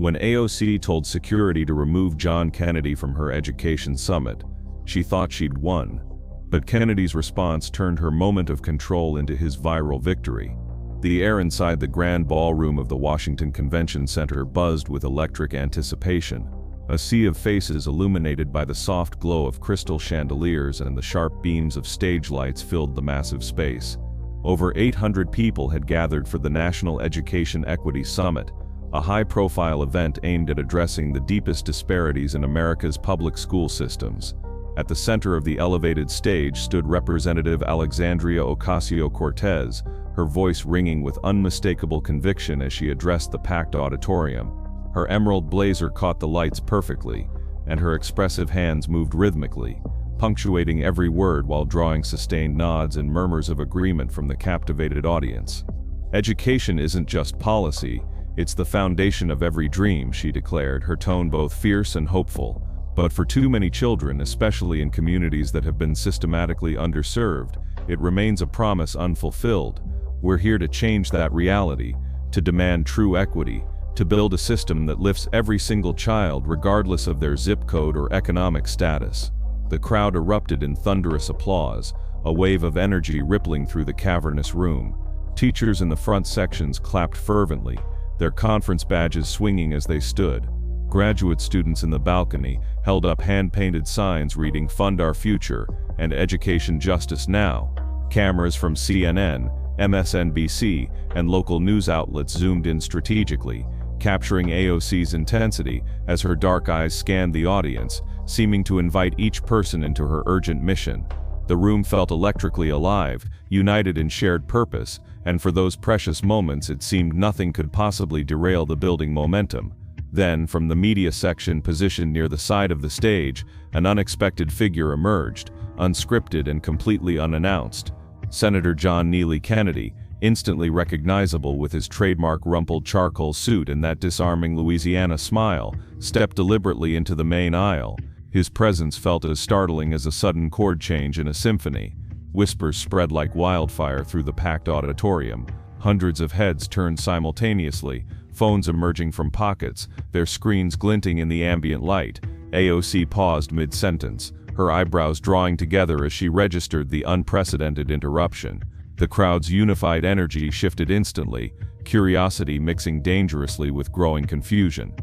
When AOC told security to remove John Kennedy from her education summit, she thought she'd won. But Kennedy's response turned her moment of control into his viral victory. The air inside the grand ballroom of the Washington Convention Center buzzed with electric anticipation. A sea of faces illuminated by the soft glow of crystal chandeliers and the sharp beams of stage lights filled the massive space. Over 800 people had gathered for the National Education Equity Summit, a high-profile event aimed at addressing the deepest disparities in America's public school systems. At the center of the elevated stage stood Representative Alexandria Ocasio-Cortez, her voice ringing with unmistakable conviction as she addressed the packed auditorium. Her emerald blazer caught the lights perfectly, and her expressive hands moved rhythmically, punctuating every word while drawing sustained nods and murmurs of agreement from the captivated audience. "Education isn't just policy, it's the foundation of every dream," she declared, her tone both fierce and hopeful. "But for too many children, especially in communities that have been systematically underserved, it remains a promise unfulfilled. We're here to change that reality, to demand true equity, to build a system that lifts every single child regardless of their zip code or economic status." The crowd erupted in thunderous applause, a wave of energy rippling through the cavernous room. Teachers in the front sections clapped fervently, their conference badges swinging as they stood. Graduate students in the balcony held up hand-painted signs reading "Fund Our Future" and "Education Justice Now." Cameras from CNN, MSNBC, and local news outlets zoomed in strategically, capturing AOC's intensity as her dark eyes scanned the audience, seeming to invite each person into her urgent mission. The room felt electrically alive, united in shared purpose, and for those precious moments it seemed nothing could possibly derail the building momentum. Then, from the media section positioned near the side of the stage, an unexpected figure emerged, unscripted and completely unannounced. Senator John Neely Kennedy, instantly recognizable with his trademark rumpled charcoal suit and that disarming Louisiana smile, stepped deliberately into the main aisle. His presence felt as startling as a sudden chord change in a symphony. Whispers spread like wildfire through the packed auditorium. Hundreds of heads turned simultaneously, phones emerging from pockets, their screens glinting in the ambient light. AOC paused mid-sentence, her eyebrows drawing together as she registered the unprecedented interruption. The crowd's unified energy shifted instantly, curiosity mixing dangerously with growing confusion.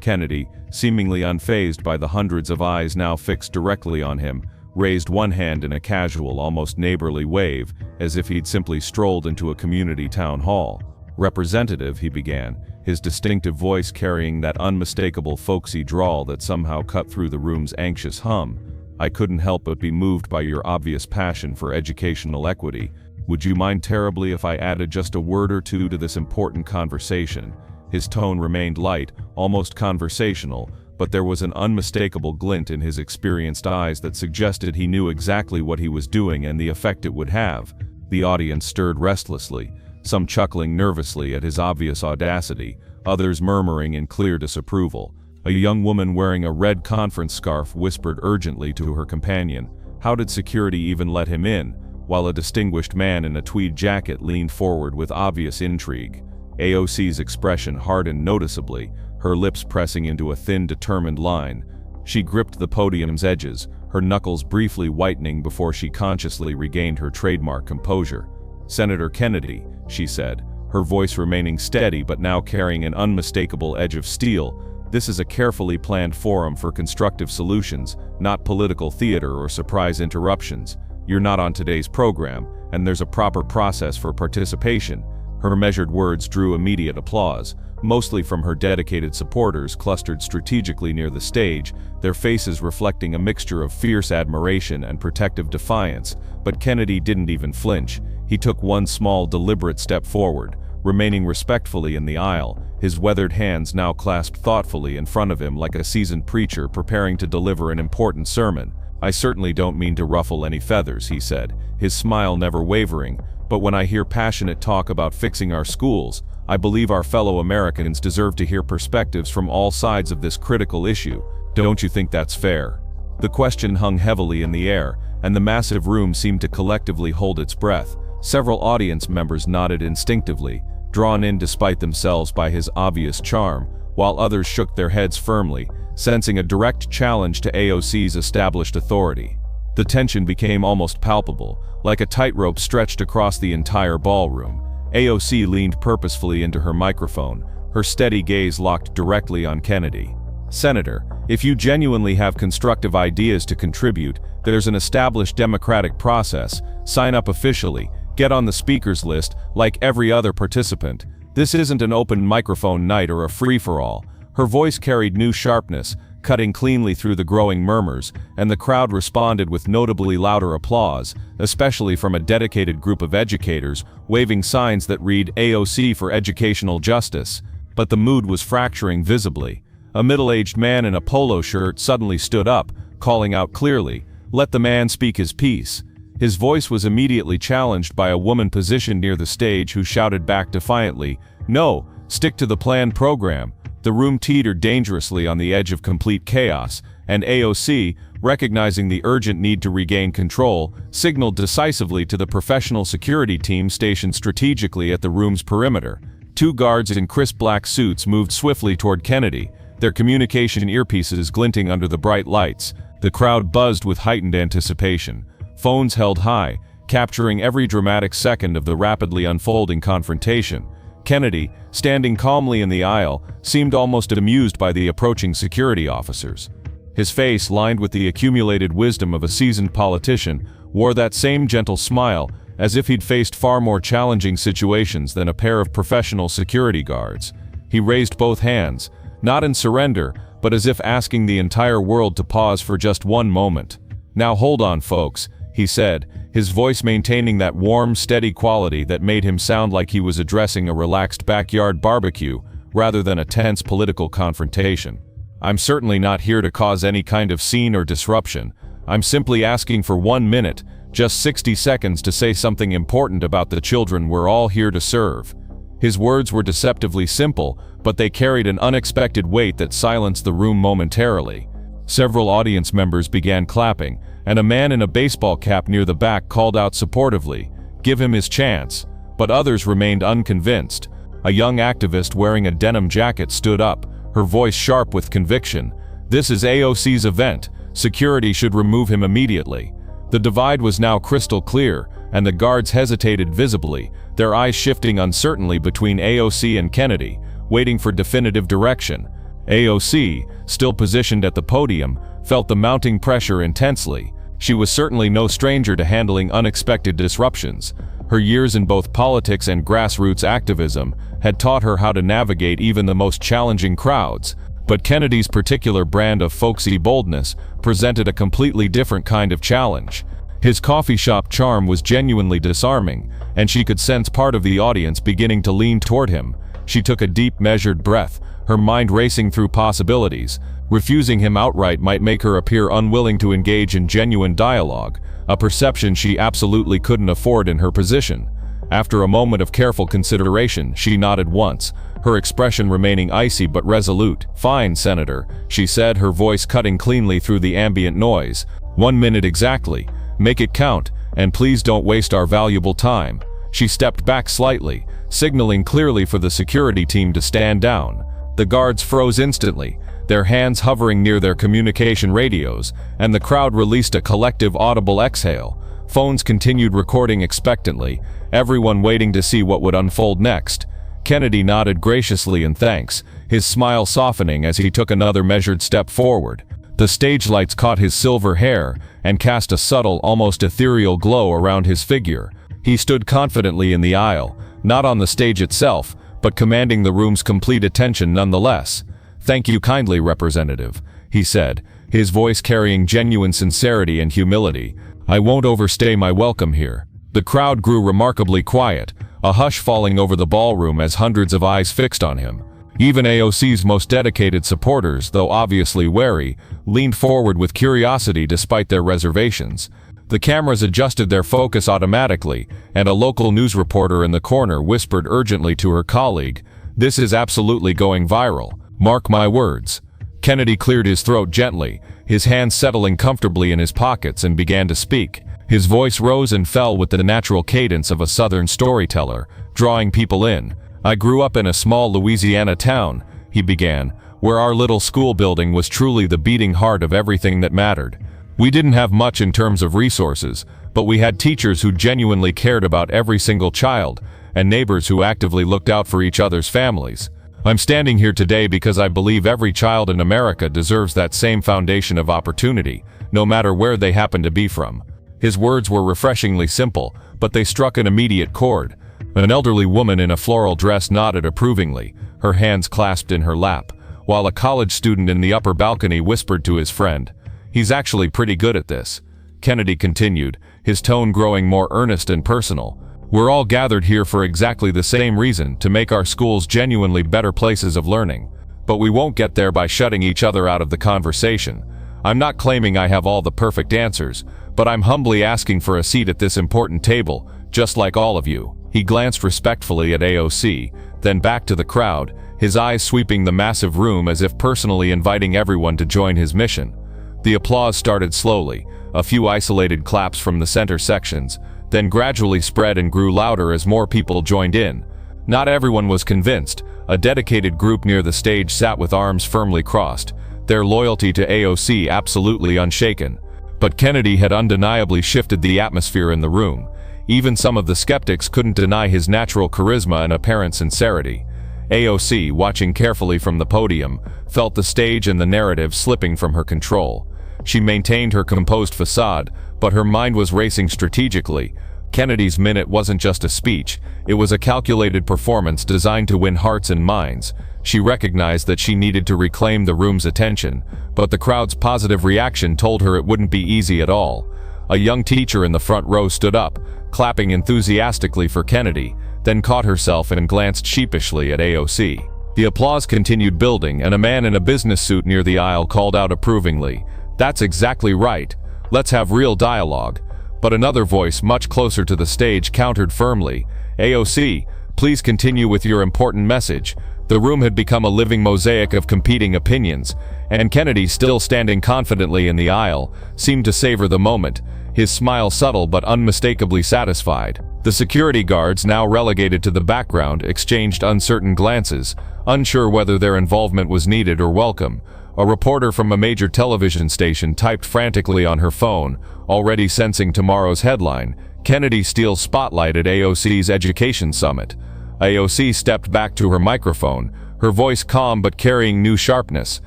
Kennedy, seemingly unfazed by the hundreds of eyes now fixed directly on him, raised one hand in a casual, almost neighborly wave, as if he'd simply strolled into a community town hall. "Representative," he began, his distinctive voice carrying that unmistakable folksy drawl that somehow cut through the room's anxious hum. "I couldn't help but be moved by your obvious passion for educational equity. Would you mind terribly if I added just a word or two to this important conversation?" His tone remained light, almost conversational, but there was an unmistakable glint in his experienced eyes that suggested he knew exactly what he was doing and the effect it would have. The audience stirred restlessly, some chuckling nervously at his obvious audacity, others murmuring in clear disapproval. A young woman wearing a red conference scarf whispered urgently to her companion, "How did security even let him in?" while a distinguished man in a tweed jacket leaned forward with obvious intrigue. AOC's expression hardened noticeably, her lips pressing into a thin, determined line. She gripped the podium's edges, her knuckles briefly whitening before she consciously regained her trademark composure. "Senator Kennedy," she said, her voice remaining steady but now carrying an unmistakable edge of steel, "this is a carefully planned forum for constructive solutions, not political theater or surprise interruptions. You're not on today's program, and there's a proper process for participation." Her measured words drew immediate applause, mostly from her dedicated supporters clustered strategically near the stage, their faces reflecting a mixture of fierce admiration and protective defiance. But Kennedy didn't even flinch. He took one small, deliberate step forward, remaining respectfully in the aisle, his weathered hands now clasped thoughtfully in front of him like a seasoned preacher preparing to deliver an important sermon. "I certainly don't mean to ruffle any feathers," he said, his smile never wavering, "but when I hear passionate talk about fixing our schools, I believe our fellow Americans deserve to hear perspectives from all sides of this critical issue. Don't you think that's fair?" The question hung heavily in the air, and the massive room seemed to collectively hold its breath. Several audience members nodded instinctively, drawn in despite themselves by his obvious charm, while others shook their heads firmly, sensing a direct challenge to AOC's established authority. The tension became almost palpable, like a tightrope stretched across the entire ballroom. AOC leaned purposefully into her microphone, her steady gaze locked directly on Kennedy. "Senator, if you genuinely have constructive ideas to contribute, there's an established democratic process. Sign up officially, get on the speakers list like every other participant. This isn't an open microphone night or a free-for-all." Her voice carried new sharpness, cutting cleanly through the growing murmurs, and the crowd responded with notably louder applause, especially from a dedicated group of educators, waving signs that read AOC for Educational Justice. But the mood was fracturing visibly. A middle-aged man in a polo shirt suddenly stood up, calling out clearly, "Let the man speak his piece." His voice was immediately challenged by a woman positioned near the stage who shouted back defiantly, "No, stick to the planned program." The room teetered dangerously on the edge of complete chaos, and AOC, recognizing the urgent need to regain control, signaled decisively to the professional security team stationed strategically at the room's perimeter. Two guards in crisp black suits moved swiftly toward Kennedy, their communication earpieces glinting under the bright lights. The crowd buzzed with heightened anticipation. Phones held high, capturing every dramatic second of the rapidly unfolding confrontation. Kennedy, standing calmly in the aisle, seemed almost amused by the approaching security officers. His face, lined with the accumulated wisdom of a seasoned politician, wore that same gentle smile, as if he'd faced far more challenging situations than a pair of professional security guards. He raised both hands, not in surrender, but as if asking the entire world to pause for just one moment. "Now hold on, folks," he said, his voice maintaining that warm, steady quality that made him sound like he was addressing a relaxed backyard barbecue rather than a tense political confrontation. "I'm certainly not here to cause any kind of scene or disruption. I'm simply asking for 1 minute, just 60 seconds to say something important about the children we're all here to serve." His words were deceptively simple, but they carried an unexpected weight that silenced the room momentarily. Several audience members began clapping, and a man in a baseball cap near the back called out supportively, "Give him his chance." But others remained unconvinced. A young activist wearing a denim jacket stood up, her voice sharp with conviction. "This is AOC's event. Security should remove him immediately." The divide was now crystal clear, and the guards hesitated visibly, their eyes shifting uncertainly between AOC and Kennedy, waiting for definitive direction. AOC, still positioned at the podium, felt the mounting pressure intensely. She was certainly no stranger to handling unexpected disruptions. Her years in both politics and grassroots activism had taught her how to navigate even the most challenging crowds. But Kennedy's particular brand of folksy boldness presented a completely different kind of challenge. His coffee shop charm was genuinely disarming, and she could sense part of the audience beginning to lean toward him. She took a deep, measured breath, her mind racing through possibilities. Refusing him outright might make her appear unwilling to engage in genuine dialogue, a perception she absolutely couldn't afford in her position. After a moment of careful consideration, she nodded once, her expression remaining icy but resolute. "Fine, Senator," she said, her voice cutting cleanly through the ambient noise. 1 minute exactly. Make it count, and please don't waste our valuable time." She stepped back slightly, signaling clearly for the security team to stand down. The guards froze instantly, their hands hovering near their communication radios, and the crowd released a collective audible exhale. Phones continued recording expectantly, everyone waiting to see what would unfold next. Kennedy nodded graciously in thanks, his smile softening as he took another measured step forward. The stage lights caught his silver hair and cast a subtle, almost ethereal glow around his figure. He stood confidently in the aisle, not on the stage itself, but commanding the room's complete attention nonetheless. "Thank you kindly, Representative," he said, his voice carrying genuine sincerity and humility. "I won't overstay my welcome here." The crowd grew remarkably quiet, a hush falling over the ballroom as hundreds of eyes fixed on him. Even AOC's most dedicated supporters, though obviously wary, leaned forward with curiosity despite their reservations. The cameras adjusted their focus automatically, and a local news reporter in the corner whispered urgently to her colleague, "This is absolutely going viral. Mark my words." Kennedy cleared his throat gently, his hands settling comfortably in his pockets, and began to speak. His voice rose and fell with the natural cadence of a Southern storyteller, drawing people in. "I grew up in a small Louisiana town, he began, "where our little school building was truly the beating heart of everything that mattered. We didn't have much in terms of resources, but we had teachers who genuinely cared about every single child, and neighbors who actively looked out for each other's families. I'm standing here today because I believe every child in America deserves that same foundation of opportunity, no matter where they happen to be from." His words were refreshingly simple, but they struck an immediate chord. An elderly woman in a floral dress nodded approvingly, her hands clasped in her lap, while a college student in the upper balcony whispered to his friend, "He's actually pretty good at this." Kennedy continued, his tone growing more earnest and personal. "We're all gathered here for exactly the same reason, to make our schools genuinely better places of learning. But we won't get there by shutting each other out of the conversation. I'm not claiming I have all the perfect answers, but I'm humbly asking for a seat at this important table, just like all of you." He glanced respectfully at AOC, then back to the crowd, his eyes sweeping the massive room as if personally inviting everyone to join his mission. The applause started slowly, a few isolated claps from the center sections, then gradually spread and grew louder as more people joined in. Not everyone was convinced. A dedicated group near the stage sat with arms firmly crossed, their loyalty to AOC absolutely unshaken. But Kennedy had undeniably shifted the atmosphere in the room. Even some of the skeptics couldn't deny his natural charisma and apparent sincerity. AOC, watching carefully from the podium, felt the stage and the narrative slipping from her control. She maintained her composed facade, but her mind was racing strategically. Kennedy's minute wasn't just a speech, it was a calculated performance designed to win hearts and minds. She recognized that she needed to reclaim the room's attention, but the crowd's positive reaction told her it wouldn't be easy at all. A young teacher in the front row stood up, clapping enthusiastically for Kennedy, then caught herself and glanced sheepishly at AOC. The applause continued building, and a man in a business suit near the aisle called out approvingly, "That's exactly right. Let's have real dialogue." But another voice much closer to the stage countered firmly, "AOC, please continue with your important message." The room had become a living mosaic of competing opinions, and Kennedy, still standing confidently in the aisle, seemed to savor the moment, his smile subtle but unmistakably satisfied. The security guards, now relegated to the background, exchanged uncertain glances, unsure whether their involvement was needed or welcome. A reporter from a major television station typed frantically on her phone, already sensing tomorrow's headline, "Kennedy steals spotlight at AOC's Education Summit." AOC stepped back to her microphone, her voice calm but carrying new sharpness.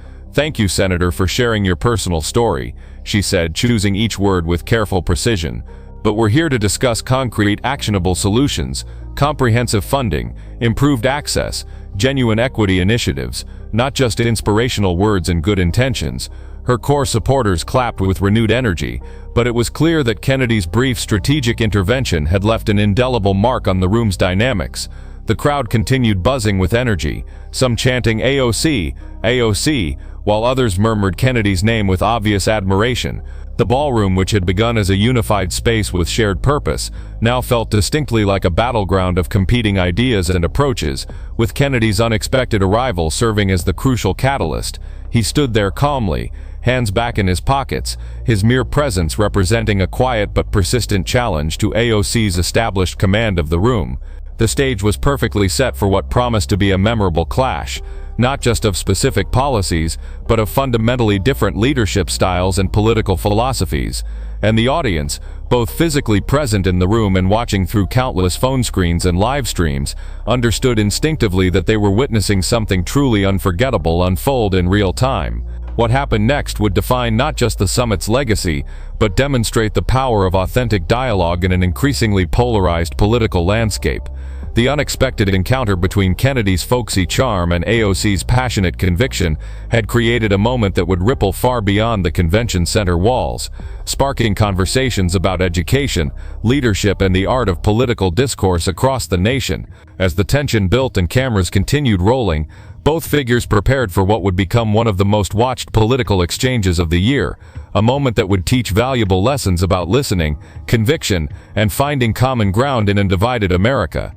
"Thank you, Senator, for sharing your personal story," she said, choosing each word with careful precision. "But we're here to discuss concrete, actionable solutions, comprehensive funding, improved access, genuine equity initiatives, not just inspirational words and good intentions." Her core supporters clapped with renewed energy, but it was clear that Kennedy's brief strategic intervention had left an indelible mark on the room's dynamics. The crowd continued buzzing with energy, some chanting AOC, AOC, while others murmured Kennedy's name with obvious admiration. The ballroom, which had begun as a unified space with shared purpose, now felt distinctly like a battleground of competing ideas and approaches, with Kennedy's unexpected arrival serving as the crucial catalyst. He stood there calmly, hands back in his pockets, his mere presence representing a quiet but persistent challenge to AOC's established command of the room. The stage was perfectly set for what promised to be a memorable clash, not just of specific policies, but of fundamentally different leadership styles and political philosophies. And the audience, both physically present in the room and watching through countless phone screens and live streams, understood instinctively that they were witnessing something truly unforgettable unfold in real time. What happened next would define not just the summit's legacy, but demonstrate the power of authentic dialogue in an increasingly polarized political landscape. The unexpected encounter between Kennedy's folksy charm and AOC's passionate conviction had created a moment that would ripple far beyond the convention center walls, sparking conversations about education, leadership, and the art of political discourse across the nation. As the tension built and cameras continued rolling, both figures prepared for what would become one of the most watched political exchanges of the year, a moment that would teach valuable lessons about listening, conviction, and finding common ground in a divided America.